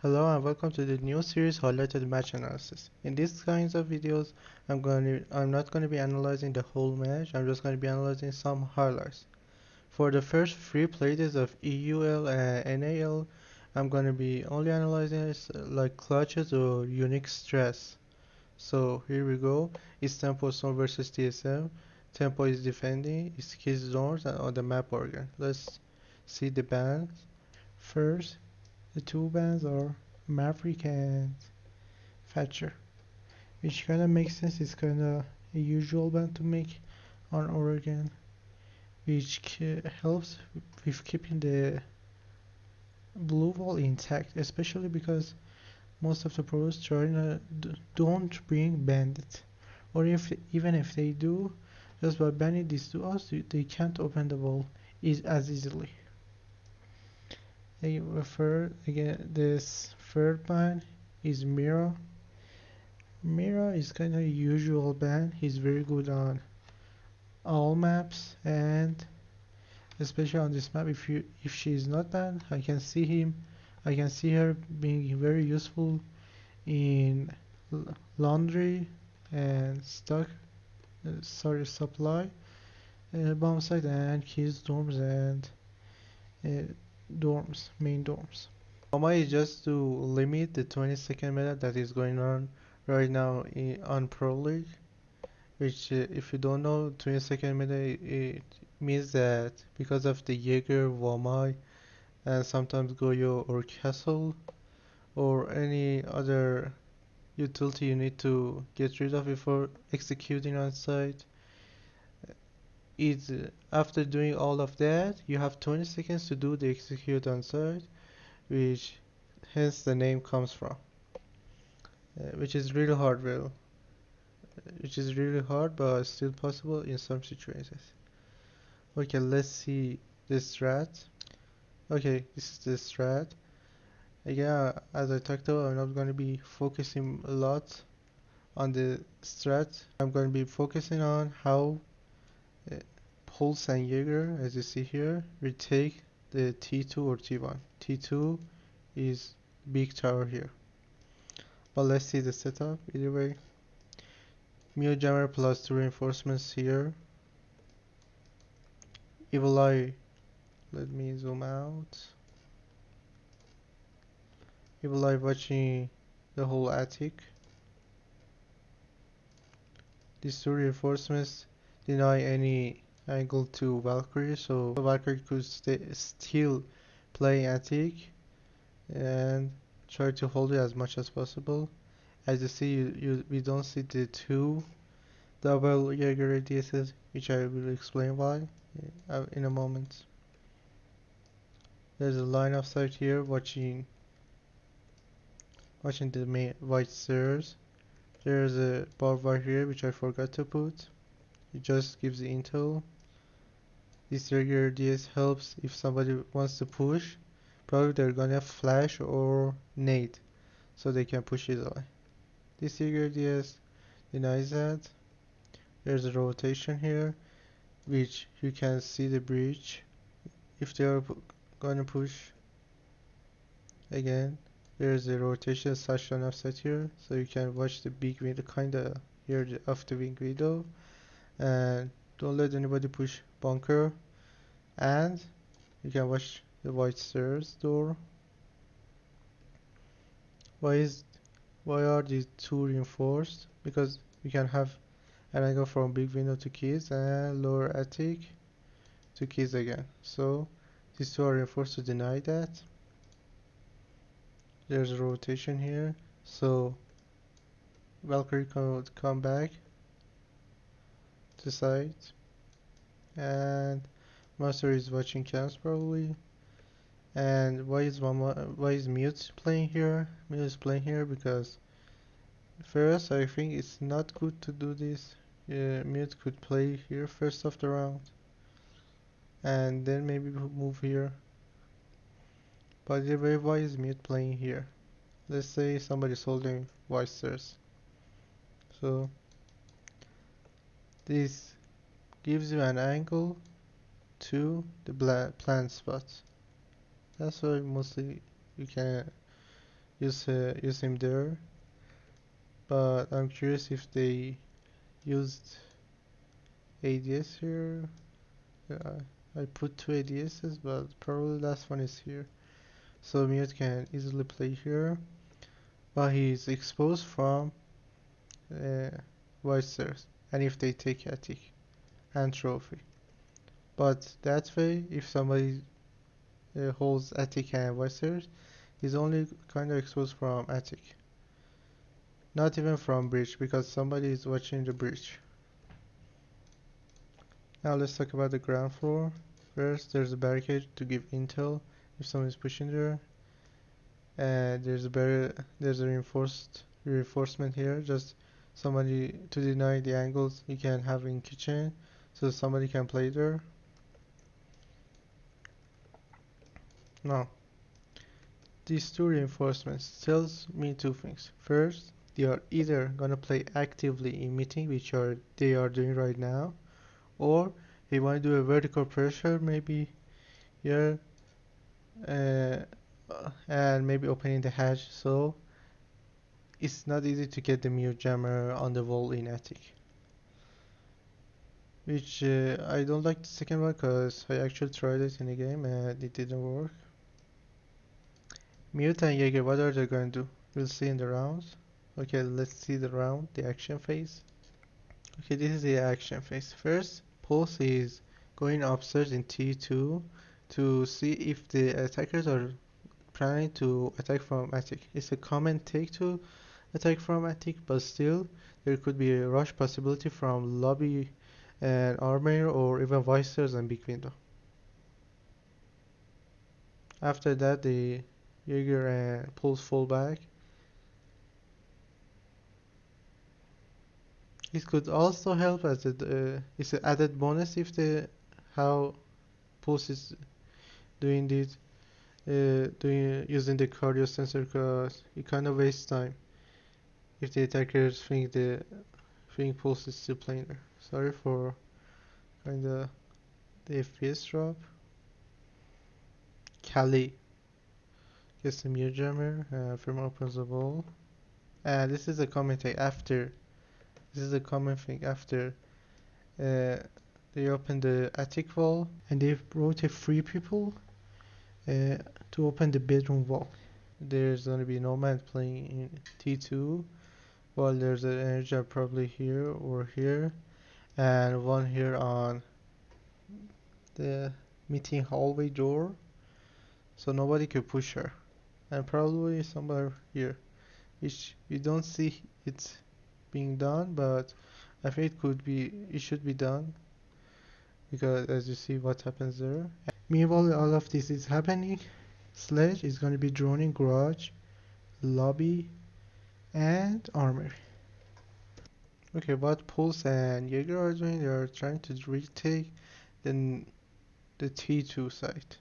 Hello and welcome to the new series highlighted match analysis. In these kinds of videos, I'm not going to be analyzing the whole match. I'm just going to be analyzing some highlights. For the first three playdays of EUL and NAL, I'm going to be only analyzing like clutches or unique stress. So here we go. It's Tempo Storm versus TSM. Tempo is defending. It's his zones and on the map organ. Let's see the bans. First, the two bans are Maverick and Thatcher, which kind of makes sense. It's kind of a usual band to make on Oregon, which helps with keeping the blue wall intact, especially because most of the pros don't bring bandit, or even if they do, just by banning these two odds, they can't open the wall as easily. They refer again. This third ban is Mira. Mira is kind of a usual ban. He's very good on all maps, and especially on this map, if she is not banned, I can see her being very useful in laundry and supply, bomb site and keys dorms and uh, main dorms. Mama is just to limit the 20-second meta that is going on right now on Pro League, which if you don't know, 20-second meta, it means that because of the Jaeger, Wamai, and sometimes Goyo or Castle, or any other utility you need to get rid of before executing on site, is after doing all of that, you have 20 seconds to do the execute on site, which hence the name comes from, which is really hard, but still possible in some situations. Okay, let's see the strat. Okay, this is the strat. Yeah, as I talked about, I'm not going to be focusing a lot on the strat. I'm going to be focusing on how uh, Pulse and Jaeger, as you see here, retake the T2 or T1. T2 is big tower here. But let's see the setup either way. Mule Jammer plus 2 reinforcements here. Evil Eye, let me zoom out. Evil Eye watching the whole attic. These 2 reinforcements deny any angle to Valkyrie, so Valkyrie could still play attic and try to hold it as much as possible. As you see, we don't see the 2 double Jaeger ADSs, which I will explain why in a moment. There's a line of sight here watching the main white stairs. There's a barbed wire here which I forgot to put. It just gives the intel. This regular DS helps if somebody wants to push. Probably they're gonna flash or nade, so they can push it away. This regular DS denies that. There's a rotation here, which you can see the breach if they are gonna push. Again, there's a rotation slash on offset here, so you can watch the big window, kinda here of the wing window, and don't let anybody push bunker. And you can watch the white stairs door. Why is why are these 2 reinforced? Because you can have an angle from big window to keys and lower attic to keys again. So these 2 are reinforced to deny that. There's a rotation here, so Valkyrie can come back to site, and Master is watching cams probably. And why is Mute playing here? Mute is playing here because first I think it's not good to do this. Mute could play here first of the round, and then maybe move here. But either way, why is Mute playing here? Let's say somebody's holding white stairs. So this gives you an angle to the plant spot. That's why mostly you use him there. But I'm curious if they used ADS here. Yeah, I put two ADSs, but probably last one is here. So Mute can easily play here, but he's exposed from uh, Voicers, and if they take Attic and Trophy. But that way, if somebody holds Attic and Voicers, he's only kind of exposed from Attic. Not even from Bridge, because somebody is watching the Bridge. Now let's talk about the ground floor. First, there's a barricade to give intel if someone is pushing there. And there's a reinforcement here. Just somebody to deny the angles you can have in kitchen, so somebody can play there. Now, these two reinforcements tells me two things. First, they are either gonna play actively in meeting, which they are doing right now, or they want to do a vertical pressure maybe here, uh, and maybe opening the hatch, so it's not easy to get the mute jammer on the wall in attic. Which I don't like the second one because I actually tried it in a game and it didn't work. Mute and Jaeger, what are they going to do? We'll see in the rounds. Okay, let's see the round, the action phase. Okay, this is the action phase. First, Pulse is going upstairs in T2 to see if the attackers are planning to attack from attic. It's a common take to attack from attic, but still there could be a rush possibility from lobby and armor or even Vicers and big window. After that, the Jaeger and Pulse fall back. It could also help as it's an added bonus if the how Pulse is doing this, doing using the cardio sensor, because it kind of wastes time if the attackers think Pulse is still playing there. Sorry for kinda the FPS drop. Kali gets the mute jammer from opens the wall. And this is a common thing after. This is a common thing after uh, they open the attic wall and they rotate three people uh, to open the bedroom wall. There's gonna be no man playing in T2, while there's an energy probably here or here, and one here on the meeting hallway door, so nobody could push her, and probably somewhere here, which you don't see it being done, but I think it should be done, because as you see what happens there. Meanwhile, all of this is happening. Sledge is going to be droning garage, lobby, and armor. Okay, what Pulse and Jaeger are doing, they are trying to retake the, the T2 site.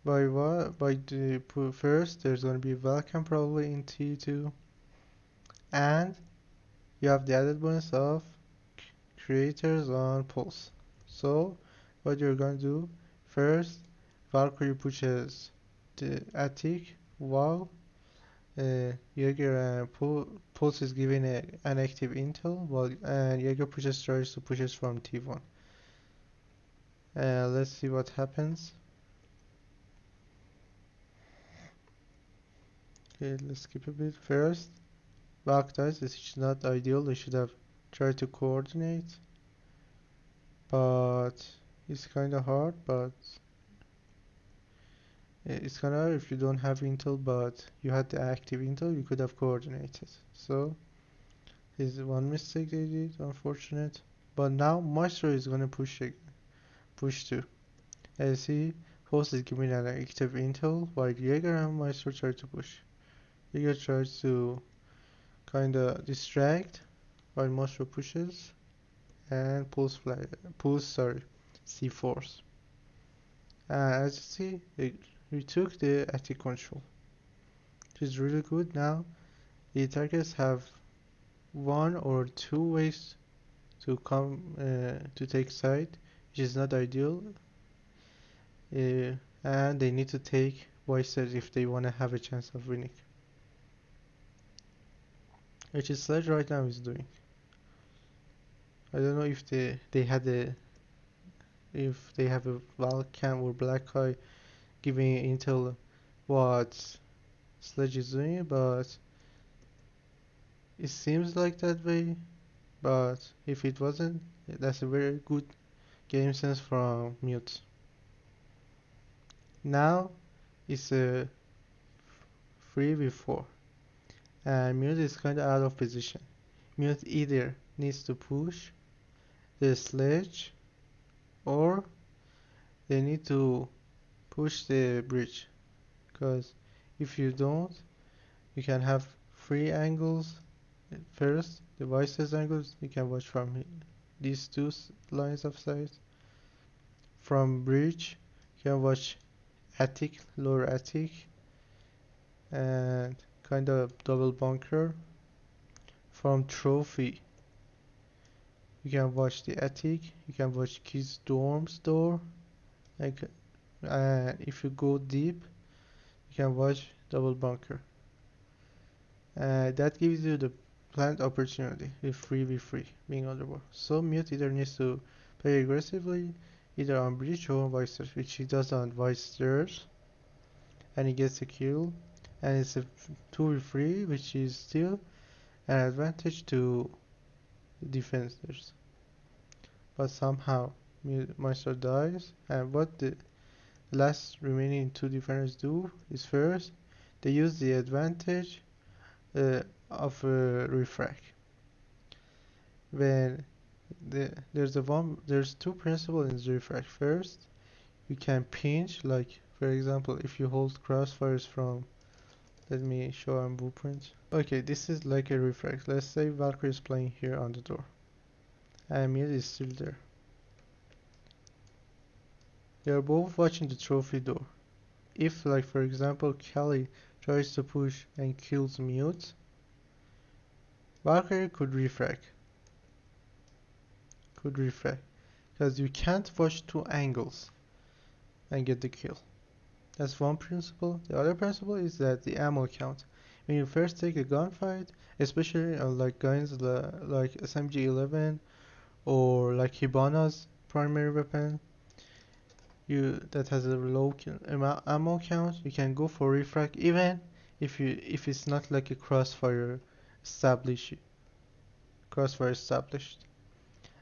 By what? By the first, there's going to be Welcome probably in T2, and you have the added bonus of creators on Pulse. So, what you're going to do first, Valkyrie pushes the attic, while Jaeger and Pulse is giving an active intel, while and Jaeger pushes tries to pushes from T1. Let's see what happens. Okay, let's skip a bit. First, Valk dies. This is not ideal. They should have tried to coordinate, but it's kind of hard. But it's kind of hard if you don't have intel, but you had the active intel, you could have coordinated. So, this is one mistake they did, unfortunate. But now Maestro is gonna push too. As see, Pulse is giving an active intel, while Jaeger and Maestro try to push. Jaeger tries to kinda distract, while Maestro pushes, and pulls sorry, C-Force. As you see, it retook the attic control, which is really good. Now, the targets have one or two ways to come to take side, which is not ideal, and they need to take voices if they want to have a chance of winning. which is Sledge right now is doing. I don't know if they had a if they have a Valcam or Black Eye giving intel what Sledge is doing, but it seems like that way. But if it wasn't, that's a very good game sense from Mute. Now it's a 3v4 and Mute is kinda out of position. Mute either needs to push the Sledge or they need to push the bridge, because if you don't, you can have three angles. First, the Vice's angles you can watch from these two lines of sight. From bridge, you can watch attic, lower attic, and kind of double bunker. From trophy, you can watch the attic, you can watch Kid's dorms door, and if you go deep, you can watch double bunker. That gives you the planned opportunity with 3v3 being on the board. So Mute either needs to play aggressively, either on bridge or on vice stairs, which he does on vice stairs, and he gets a kill, and it's a 2v3, which is still an advantage to defenders. But somehow Meister dies, and what the last remaining two defenders do is first, they use the advantage of refract. When there's two principles in refract. First, you can pinch, like for example, if you hold crossfires from, let me show on blueprint. Okay, this is like a refract. Let's say Valkyrie is playing here on the door, and Mid is still there. They are both watching the trophy door. If, like for example, Kelly tries to push and kills Mute, Valkyrie could refract, because you can't watch two angles and get the kill. That's one principle. The other principle is that the ammo count. When you first take a gunfight, especially on like guns like SMG-11 or like Hibana's primary weapon, that has a low ammo count, you can go for refract even if it's not like a established crossfire established.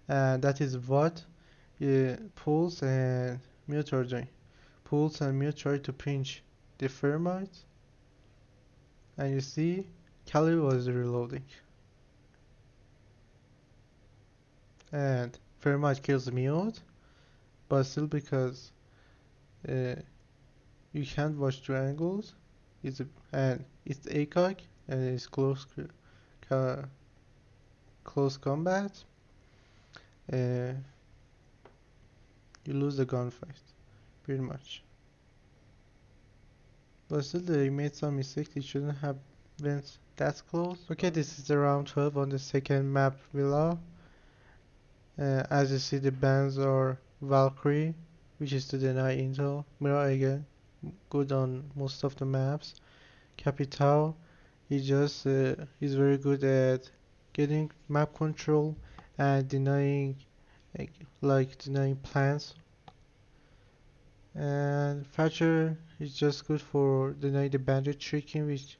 And that is what Pulse and Mute are doing. Pulse and Mute try to pinch the Thermite, and you see Kali was reloading, and Thermite kills Mute, but still because uh, you can't watch two angles, and it's ACOG and it's close combat, uh, you lose the gunfight pretty much. But still they made some mistakes. It shouldn't have went that close. Okay, this is the round 12 on the second map Villa. As you see, the bans are Valkyrie, which is to deny intel. Mira again, good on most of the maps. Capital, he's very good at getting map control and denying denying plans. And Thatcher is just good for denying the bandit tricking, which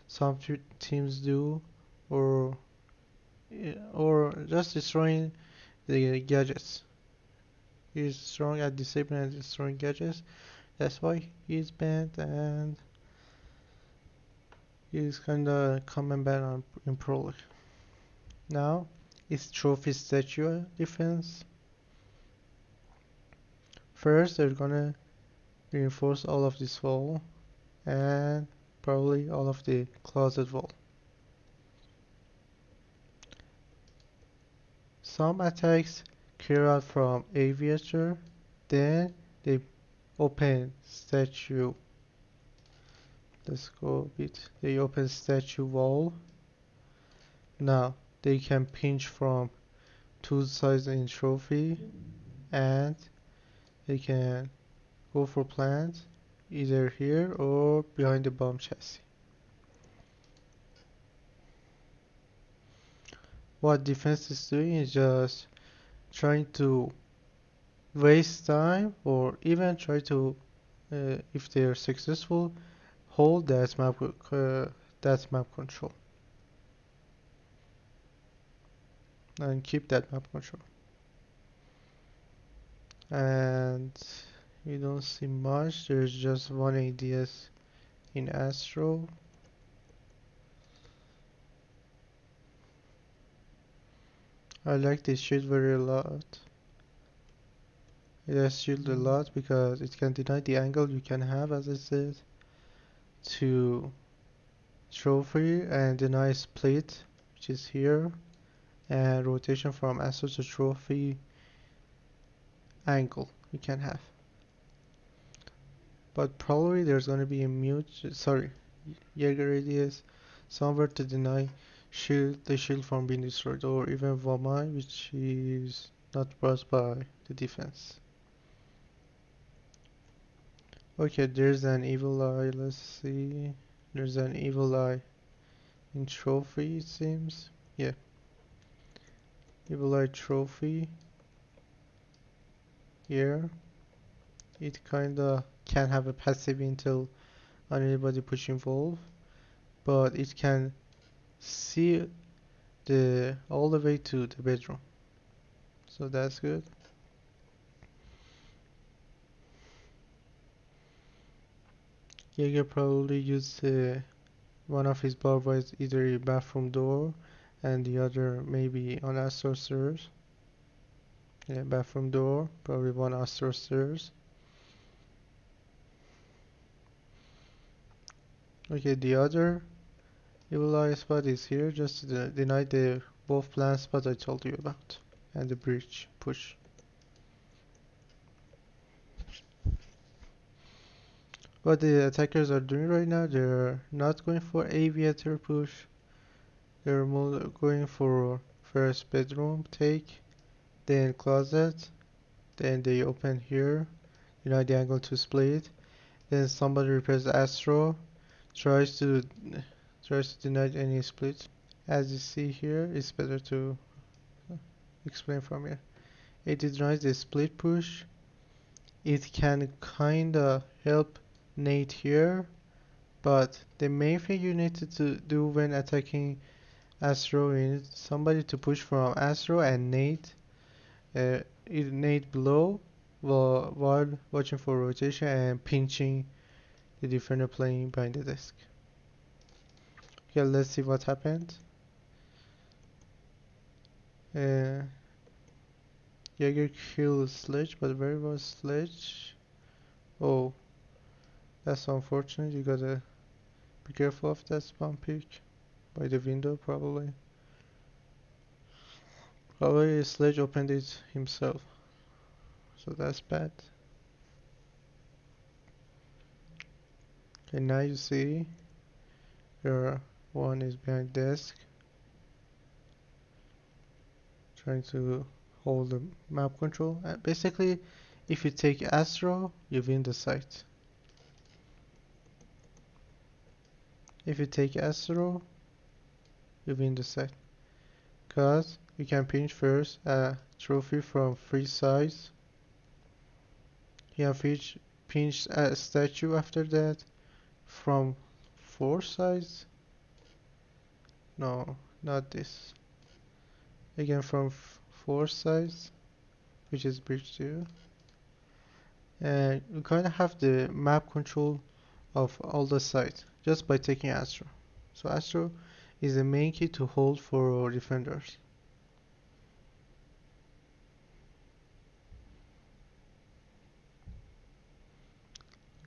some teams do, or or just destroying the gadgets. He's strong at disabling and destroying gadgets. That's why he's banned, and he's kinda common ban in Pro League. Now it's trophy statue defense. First, they're gonna reinforce all of this wall and probably all of the closet wall. Some attacks clear out from aviator, then they open statue. Let's go a bit. They open statue wall. Now they can pinch from two sides in trophy, and they can go for plant either here or behind the bomb chassis. what defense is doing is just trying to waste time or even try to, if they are successful, hold that map control and keep that map control. And you don't see much. There's just one ADS in Astro. I like this shield very a lot. It has shield a lot because it can deny the angle you can have, as I said, to trophy and deny split, which is here, and rotation from Astro to trophy angle you can have. But probably there's gonna be a Jaeger radius somewhere to deny the shield from being destroyed, or even Vamai, which is not brought by the defense. Okay, there's an evil eye, let's see. There's an evil eye in trophy, it seems. Yeah, evil eye trophy here. It kinda can have a passive until on anybody pushing Volve, but it can see the all the way to the bedroom. So that's good. Jaeger probably used one of his barbers either a bathroom door and the other maybe on Astro stairs. Yeah, bathroom door, probably one Astro stairs. Okay, the other evil eye spot is here just to deny the both plant spots I told you about and the breach push. What the attackers are doing right now, they're not going for aviator push. They're more going for first bedroom take, then closet, then they open here, deny the angle to split. Then somebody repairs Astro, tries to deny any split. As you see here, it's better to explain from here. It denies the split push. It can kinda help Nate here, but the main thing you need to do when attacking Astro is somebody to push from Astro and Nate, Nate below while watching for rotation and pinching the defender playing behind the desk. Okay, let's see what happened. Uh, Jaeger kills Sledge, but where was Sledge? Oh, that's unfortunate. You gotta be careful of that spawn pick. By the window, probably. Probably Sledge opened it himself. So that's bad. Okay, now you see your one is behind desk, trying to hold the map control. Basically, if you take Astro, you win the site. If you take Astro, you win the site. Cause you can pinch first a trophy from 3 sides. You can pinch a statue after that from 4 sides. No, not this. Again from 4 sides, which is bridge 2. And you kind of have the map control of all the sides just by taking Astro. So Astro is the main key to hold for defenders.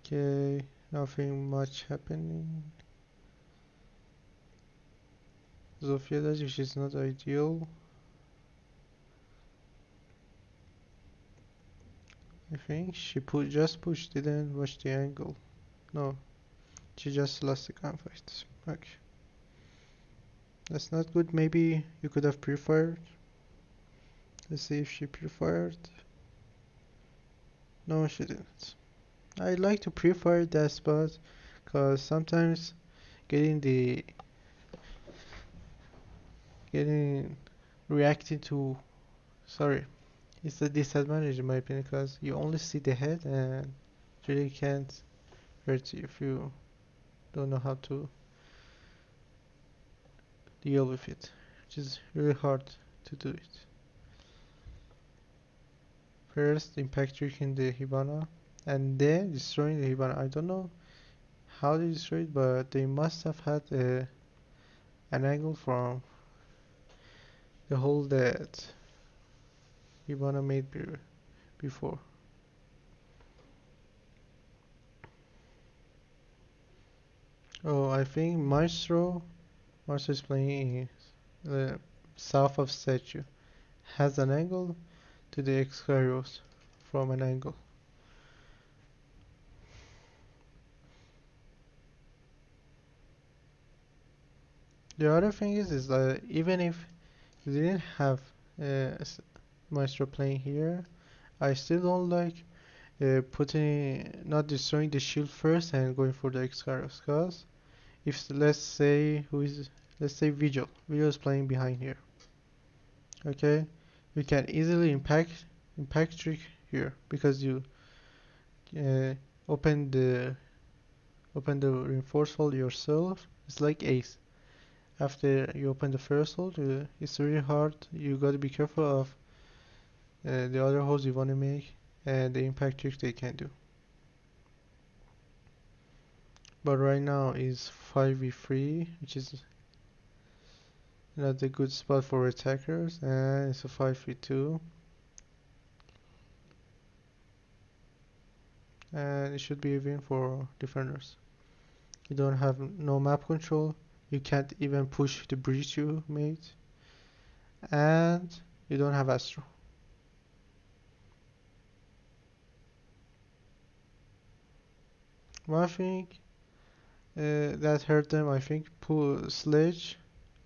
Okay, nothing much happening. Zofia does, which is not ideal. I think she just pushed, didn't watch the angle. No, she just lost the gunfight. Okay. That's not good. Maybe you could have pre-fired. Let's see if she pre-fired. No, she didn't. I like to pre-fire that spot because sometimes getting the getting reacting to. Sorry, it's a disadvantage in my opinion because you only see the head and really can't hurt you if you don't know how to deal with it, which is really hard to do it. First, impact tricking the Hibana and then destroying the Hibana. I don't know how they destroyed it, but they must have had an angle from the hole that Hibana made before. Oh, I think Maestro is playing south of statue, has an angle to the X-Gyros from an angle. The other thing is that even if you didn't have Maestro playing here, I still don't like not destroying the shield first and going for the X-Gyros, cause if let's say Vigil is playing behind here, okay, you can easily impact trick here because you uh, open the reinforce hole yourself. It's like ace. After you open the first hole, it's really hard. You gotta be careful of the other holes you wanna make and the impact trick they can do. But right now is 5v3, which is not a good spot for attackers, and it's a 5v2, and it should be a win for defenders. You don't have no map control, you can't even push the breach you made, and you don't have Astro. One thing that hurt them, I think, Sledge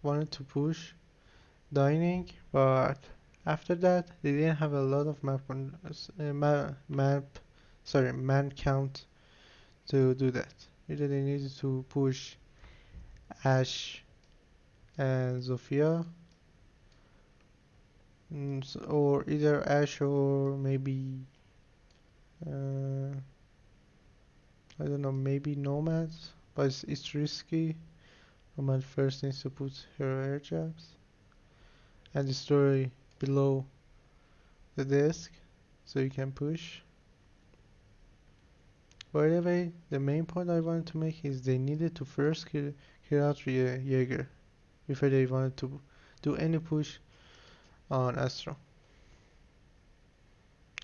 wanted to push Dining, but after that they didn't have a lot of man count to do that. Either they needed to push Ash and Zofia, or either Ash or maybe uh, I don't know, maybe Nomads, but it's risky. Nomad first needs to put her air jabs and destroy below the desk so you can push. By the way, the main point I wanted to make is they needed to first kill out Jaeger before they wanted to do any push on Astro.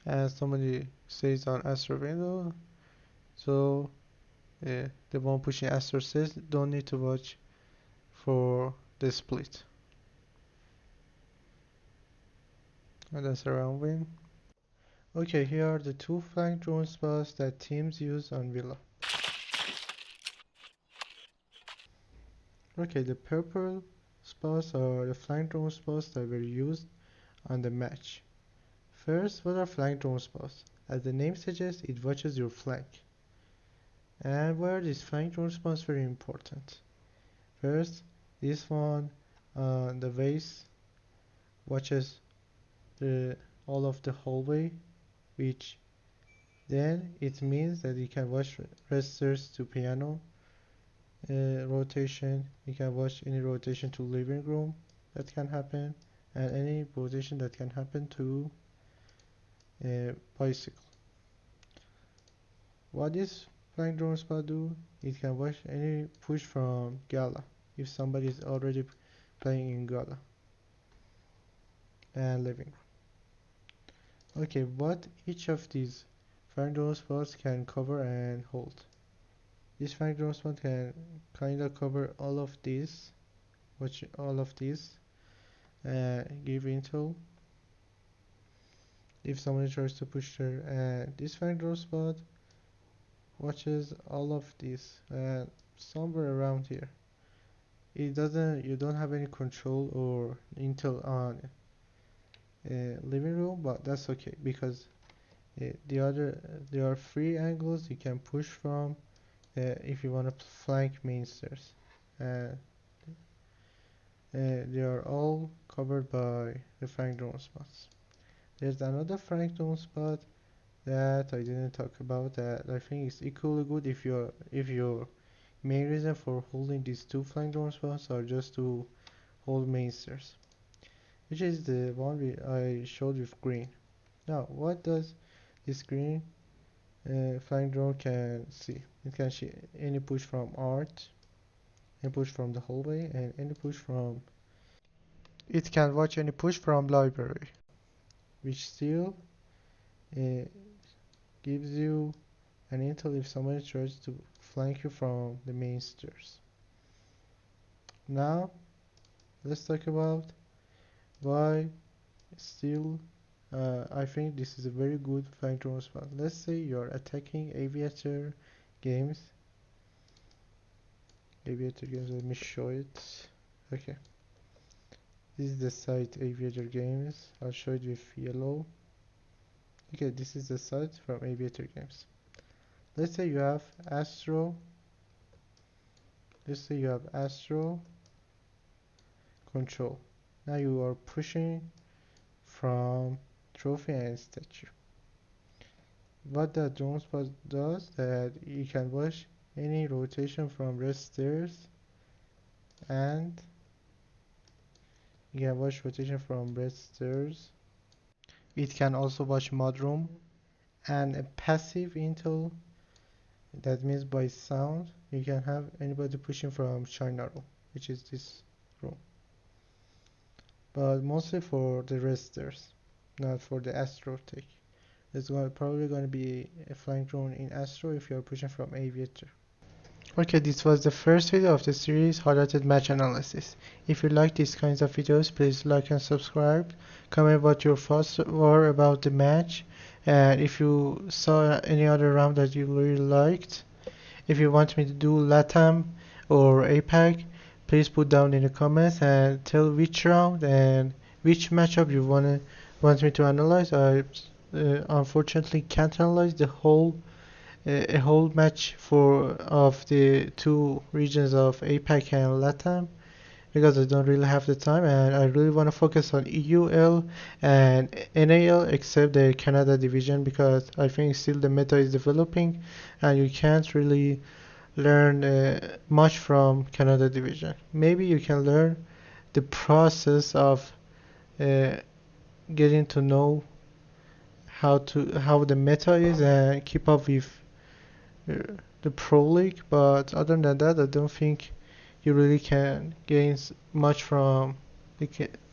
As somebody says on Astro window, so the one pushing Astro says don't need to watch for the split. And that's a round win. Okay, here are the two flank drone spots that teams use on Villa. Okay, the purple spots are the flank drone spots that were used on the match. First, what are flank drone spots? As the name suggests, it watches your flank. And where these flank drone spots very important. First, this one on the base watches the all of the hallway, which then it means that you can watch resters to piano rotation. You can watch any rotation to living room that can happen, and any rotation that can happen to bicycle. What this flank drone spot do? It can watch any push from Gala if somebody is already playing in Gala and living room. Okay, what each of these flank drone spots can cover and hold. This flank drone spot can kinda cover all of these, watch all of these, give intel if somebody tries to push there. And this flank drone spot watches all of these somewhere around here. It doesn't, you don't have any control or intel on living room, but that's okay because there are three angles you can push from if you want to flank main stairs. They are all covered by the flank drone spots. There's another flank drone spot that I didn't talk about that I think is equally good if your main reason for holding these two flank drone spots are just to hold mainsters, which is the one I showed with green. Now, what does this green flank drone can see? It can see any push from art, any push from the hallway, and any push from. It can watch any push from library, which still uh, gives you an intel if somebody tries to flank you from the main stairs. Now, let's talk about why still I think this is a very good flank drone spot. Let's say you're attacking aviator games. Aviator games, let me show it. Okay, this is the site aviator games. I'll show it with yellow. Okay, this is the site from aviator games. Let's say you have Astro. Let's say you have Astro control. Now you are pushing from trophy and statue. What the drone spot does that you can watch any rotation from red stairs, and you can watch rotation from red stairs. It can also watch mudroom and a passive intel. That means by sound you can have anybody pushing from China room, which is this room, but mostly for the red stairs, not for the Astro take. There's probably going to be a flank drone in Astro if you're pushing from aviator. Okay, this was the first video of the series highlighted match analysis. If you like these kinds of videos, please like and subscribe. Comment what your thoughts were about the match, and if you saw any other round that you really liked. If you want me to do LATAM or APAC, please put down in the comments and tell which round and which matchup you want me to analyze. I unfortunately can't analyze the whole a whole match for of the two regions of APAC and LATAM because I don't really have the time, and I really want to focus on EUL and NAL except the Canada division because I think still the meta is developing and you can't really learn much from Canada division. Maybe you can learn the process of uh, getting to know how the meta is and keep up with uh, the Pro League, but other than that, I don't think you really can gain much from the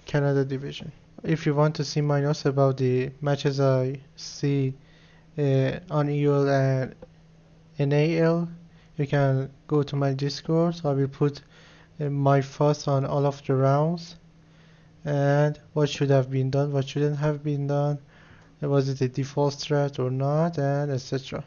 Canada division. If you want to see my notes about the matches I see on EUL and NAL, you can go to my Discord. I will put my thoughts on all of the rounds and what should have been done, what shouldn't have been done, was it a default strat or not, and etc.